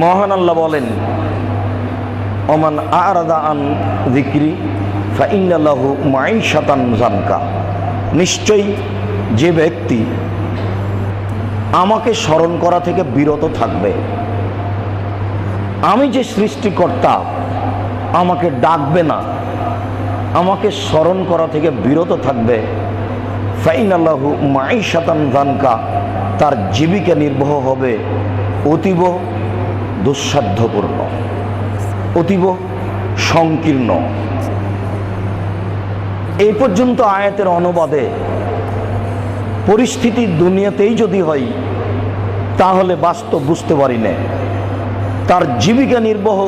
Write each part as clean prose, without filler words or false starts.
মহান আল্লাহ বলেন, ওমান আরাদা আন যিকরি ফাইন্না লাহু মাঈশাতান যানকা। নিশ্চয়ই যে ব্যক্তি আমাকে স্মরণ করা থেকে বিরত থাকবে, আমি যে সৃষ্টিকর্তা আমাকে ডাকবে না, আমাকে স্মরণ করা থেকে বিরত থাকবে, ফাইন্না লাহু মাঈশাতান যানকা, তার জীবিকা নির্বাহ হবে অতীব দুঃসাধ্যপূর্ণ, অতীব সংকীর্ণ। এই পর্যন্ত আয়াতের অনুবাদে পরিস্থিতি দুনিয়াতেই যদি হয় তাহলে বাস্তব বুঝতে পারি না, তার জীবিকা নির্বাহ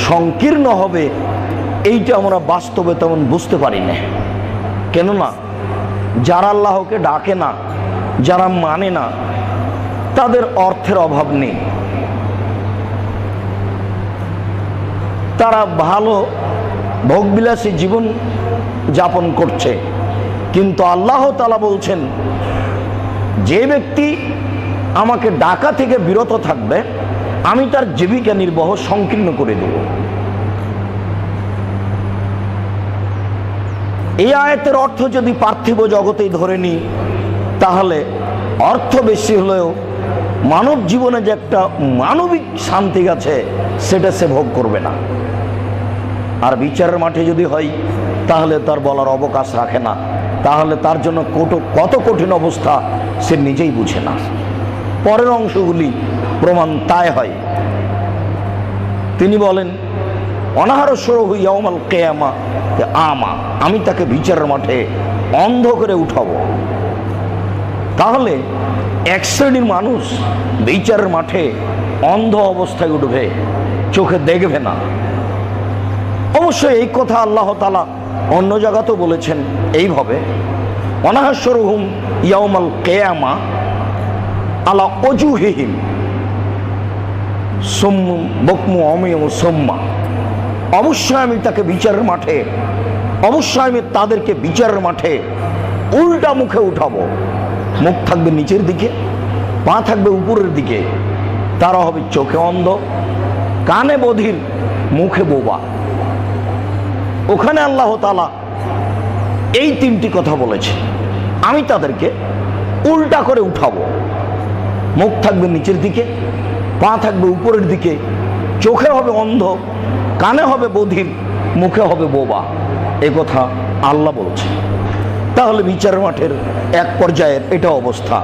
সংকীর্ণ হবে এইটা আমরা বাস্তবে তেমন বুঝতে পারি না। কেননা যারা আল্লাহকে ডাকে না, যারা মানে না, তাদের অর্থের অভাব নেই, তারা ভালো ভোগবিলাসী জীবন যাপন করছে। কিন্তু আল্লাহ তাআলা বলছেন, যে ব্যক্তি আমাকে ডাকা থেকে বিরত থাকবে আমি তার জীবিকা নির্বাহ সংকীর্ণ করে দেব। এই আয়াতের অর্থ যদি পার্থিব জগতেই ধরে নিই তাহলে অর্থ বেশি হলেও মানব জীবনে যে একটা মানবিক শান্তি আছে সেটা সে ভোগ করবে না। আর বিচারের মাঠে যদি হয় তাহলে তার বলার অবকাশ রাখে না, তাহলে তার জন্য কত কঠিন অবস্থা সে নিজেই বুঝে না। পরের অংশগুলি প্রমাণ তাই হয়। তিনি বলেন, অনাহারস্বরহু ইয়াউমাল কিয়ামা আমা, আমি তাকে বিচারের মাঠে অন্ধ করে উঠাবো। তাহলে এক শ্রেণীর মানুষ বিচারের মাঠে অন্ধ অবস্থায় উঠবে, চোখে দেখবে না। অবশ্যই এই কথা আল্লাহ তাআলা অন্য জায়গাতেও বলেছেন এইভাবে, অনাহারস্বরহুম ইয়াউমাল কিয়ামা আলা ওজুহিহিম সুম্মু বুকমু উমিয়ুম সুম্মা। অবশ্যই আমি তাকে বিচারের মাঠে, অবশ্যই আমি তাদেরকে বিচারের মাঠে উল্টা মুখে উঠাবো। মুখ থাকবে নিচের দিকে, পা থাকবে উপরের দিকে, তারা হবে চোখে অন্ধ, কানে বধির, মুখে বোবা। ওখানে আল্লাহ তাআলা এই তিনটি কথা বলেছে, আমি তাদেরকে উল্টা করে উঠাবো। মুখ থাকবে নিচের দিকে, পা থাকবে উপরের দিকে, চোখে হবে অন্ধ, কানে হবে বধির, মুখে হবে বোবা। এ কথা আল্লাহ বলছে। তাহলে বিচার মাঠের এক পর্যায়ের এটা অবস্থা।